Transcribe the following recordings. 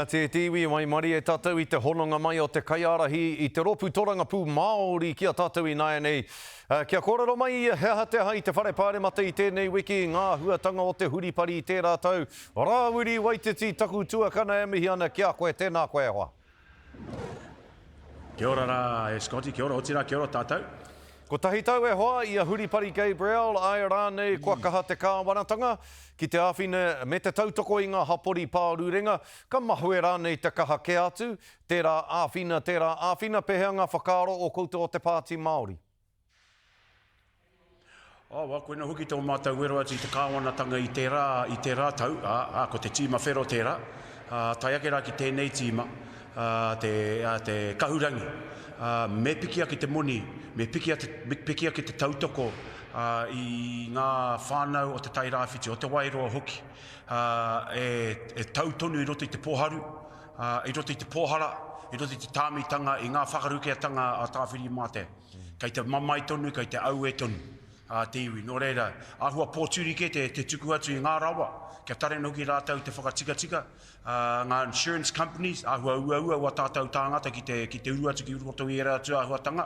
Te tiwi mai mari e tātou I te hononga mai o te kaiarahi I te ropu toranga pū Māori kia tātou I nai nei. Kia kōrero mai he aha te hai te whare pāremata I tēnei wiki ngā huatanga o te huripari I tērā tau. Rāwiri Waititi taku tuakana e mihi ana kia koe tēnā koe hoa. Kia ora rā e Scotty, kia ora Otira, kia ora tātou. Ko tahi tau e hoa I a huripari Gabriel, ai rānei kua kaha te kāwanatanga, ki te āwhina me te tautoko I ngā hapori pārurenga, ka mahue rānei te kaha ke atu, tērā āwhina pehea ngā whakaaro o koutou o te pāti Māori. Koe na huki tō mātou wero atu I te kāwanatanga I te rā tau, ko te tīma whero tērā, tai ake rā ki tēnei tīma, te kahurangi. Me pikia ki te moni, me pikia ki te tautoko I ngā whānau o te tairāwhiti, o te wairoa hoki, e tautonu I roto I te pōharu, I roto I te pōhara, I roto I te tāmitanga, I ngā whakarukeatanga a tāwhiri mate. Kei te mamai tonu, kei te au e tonu. Te iwi, nō reira, ahua pōturike te tuku atu I ngā rawa, kia tare noki rātau te whakatika, ngā insurance companies, ahua ua wa tātou tāngata ki te uru atu ki uroto I era atu ahua tanga,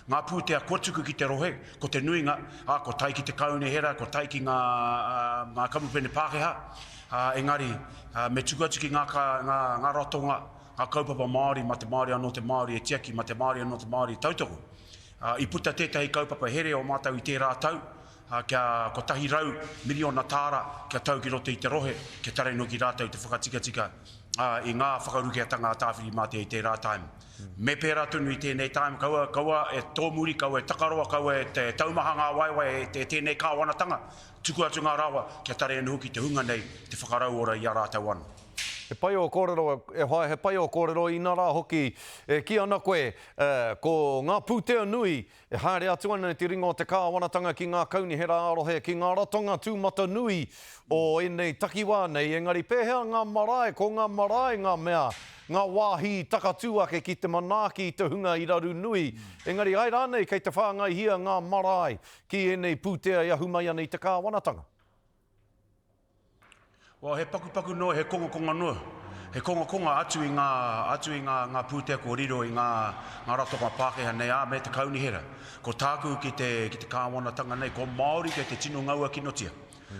ngā pūtea kua tuku ki te rohe, ko te nuinga, ko tai ki te kaune hera, ko tai ki ngā kamupene Pākehā, engari, me tuku atu ki ngā rotonga, ngā kaupapa Māori, ma te Māori anō te Māori e tiaki, ma te Māori anō te Māori tautoko. I puta tētahi kaupapa here o mātau I tērā tau, ko tahi rau miliona tāra kia tau ki roto I te rohe, kia tare no ki rātau te whakatika I ngā whakarukeatanga a tāwhiri mātea I tērā time. Me pērā tunu I tēnei time, kaua e tōmuri, kaua e takaroa, kaua e te taumaha ngā waiwai e tēnei kāwanatanga, tuku atu ngā rawa, kia tare anu ki te hunga nei, te whakarau ora I a rātau anu. He pai o kōrero I nā rā hoki, ki ana koe, ko ngā pūtea nui, e haere atu ana te ringa o te kāwanatanga ki ngā kaunihera arohe, ki ngā ratonga tūmata nui o enei takiwā nei, engari pēhea ngā marae, ko ngā marae ngā mea, ngā wāhi takatūake ki te manaaki I te hunga I raru nui. Engari ai rānei kei te whāngai hia ngā marae ki enei pūtea I ahumai ana I te kāwanatanga. He paku noa, he konga noa. He konga atu I ngā pūtea ko riro I ngā ratonga Pākehā nei me te kaunihera. Ko tāku ki te kāwanatanga nei, ko Māori kei te tino ngaua ki notia.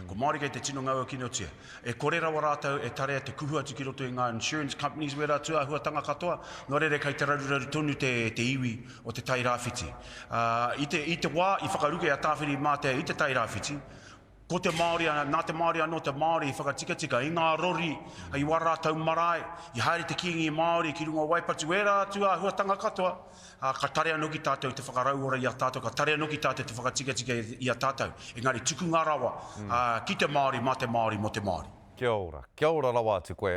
Ko Māori kei te tino ngaua ki notia. E kore rawa rātau e tarea te kuhu atu ki roto I ngā insurance companies wera atu ahuatanga katoa, no rere kei te raruraru tonu te iwi o te tairāwhiti. I te wā I whakaruke a tāwhiri mātea I te tairāwhiti, ko te Māori, nā te Māori anō te Māori I whakatika, I ngā rori, I warātau marae, I haere te kiingi Māori ki runga waipatu era atu a huatanga katoa, ka tare anō ki tātou te whakarau ora I a tātou, ka tare anō ki tātou te whakatika I a tātou. Engari tuku ngā rawa, ki te Māori, ma te Māori, mo te Māori. Kia ora rawa atu koe.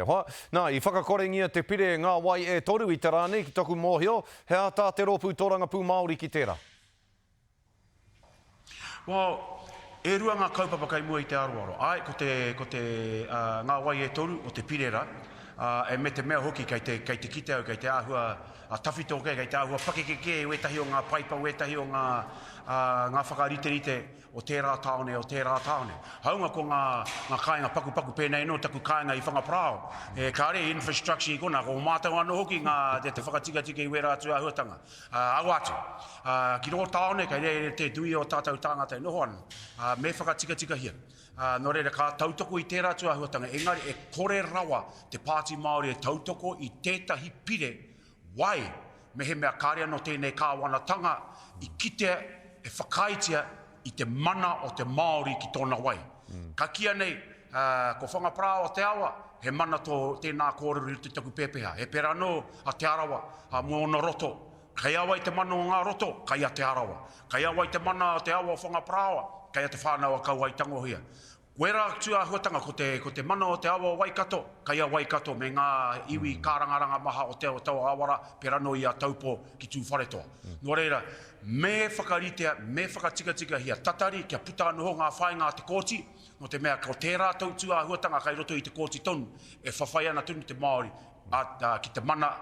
Nā, I whakakorengia te pire ngā wai e toru I te rānei ki taku mōhio, he ata te ropu toranga pū Māori ki tērā? E rua ngā kaupapa kai mua I te aroaro. Ai, ko te ngā wai e toru o te pirera, e me te mea hoki kei te kitau, kei te āhua tawhito kei te āhua pakekeke, wetahi o ngā paipa, wetahi o ngā whakariterite o tērā taone, Haunga ko ngā kāinga paku pēnei no, taku kāinga I whangaprao. Kāre infrastructure I kona, ko mātau anō hoki te whakatika I wera atu ahuatanga. Au atu. Ki roho taone, kei re te dui o tātou tāngata I noho anu. Me whakatika hia. No reira ka tautoko I tērā atu ahuatanga. Engari e kore rawa te Pāti Māori e tautoko I tētahi pire wai. Me he mea kārea no tēnei kāwanatanga I kitea e whakaitia I te mana o te Māori ki tōna wai. Ka kia nei, ko whangaprā o te awa, he mana tō tēnā kōrero I te taku pēpeha. He pera no a te arawa, mō na roto. Kai awa I te mana o ngā roto, kai a te arawa. Kai awa I te mana o te awa o whangaprāwa, kai a te whānau a kau ai tangohia. Wera atu ahuatanga ko te mana o te awa o Waikato, kai a Waikato me ngā iwi kārangaranga maha o te tau awara, pera no I a taupo ki tū wharetoa. Nō reira, me whakaritea, me whakatika hia tatari, kia puta anō ngā whainga te kōti, no te mea ko tērā tau tū ahuatanga kai roto I te kōti tonu, e whawhai ana tunu te Māori, ki te mana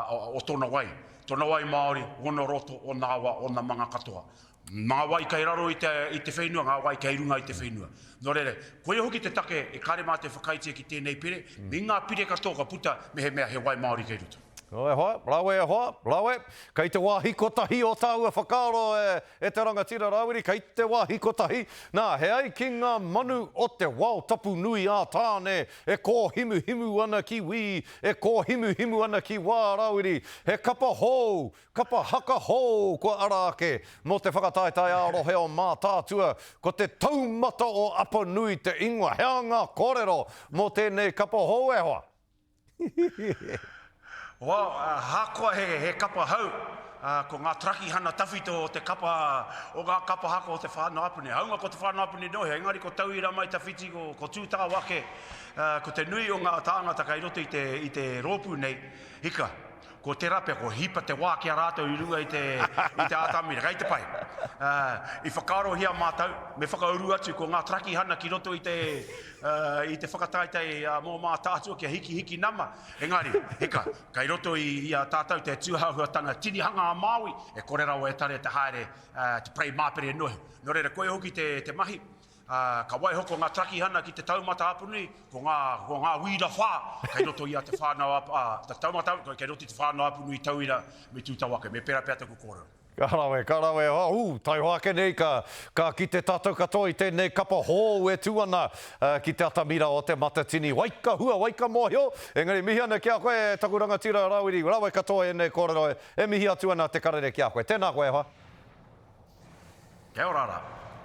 o tōna wai. Tōna wai Māori, ona roto, o nāwa, o na manga katoa. Ngā wai kai raro i te whenua, ngā wai kai runga i te whenua. Nō rere, koe hoki te take e kare mā te whakaitia ki tēnei pire, mi ngā pire katoa ka puta, me he mea he wai Māori kei ruto. Oe hoa, rawe e hoa, rawe. Kei te wāhi kotahi o tāua whakaaro e te rangatira Rawiri, kei te wāhi kotahi. Nā, he ai ki ngā manu o te wao tapu nui a tāne, e kō himu himu ana ki wī, e kō himu himu ana ki wā Rawiri. He kapa hou, kapa haka hou ko ara ake, mo te whakataetai arohe o mā tātua, ko te taumata o apa nui te ingoa, hea ngā kōrero, mo tēnei kapa hou e hoa. Wow, hakoa he kapa hau, ko ngā traki hana tawhito o te kapa, o ngā kapa hako o te whānau apune. Haunga ko te whānau apune nohe, engari ko tauira mai tawhiti ko tūtaka wake, ko te nui o ngā tāngata kai roto i te rōpū nei, hika. Ko te rape, ko hipa te wā kia rātou i runga i te ātamira, kai te pai. I whakaro hia mātau, me whakauru atu ko ngā traki hana ki roto i te whakataitai mō mā tātua kia hiki nama. Engari, hika, kai roto i tātou te tūhauhuatanga tinihanga a Māui, e kore rau e tare te haere, te prei māpere nohe. Nō reira, koe hoki te mahi, ka wai hoko ngā traki hana ki te taumata apuni, ko ngā wīra whā, kei roto ia te whānau te taumata, kei roto i te whānau apuni i tauira me tūtawake, me pera pēta ku kōrero. Karawe, tai hoake nei ka ki te tātou katoa i tēnei kapa hou e tūana ki te atamira o te matatini. Waika hua, waika mōhio, engari mihi ana kia koe, taku rangatira Rawiri, rawe katoa e nei kōrero e mihi atu ana te karere kia koe. Tēnā koe hoa. Kia ora.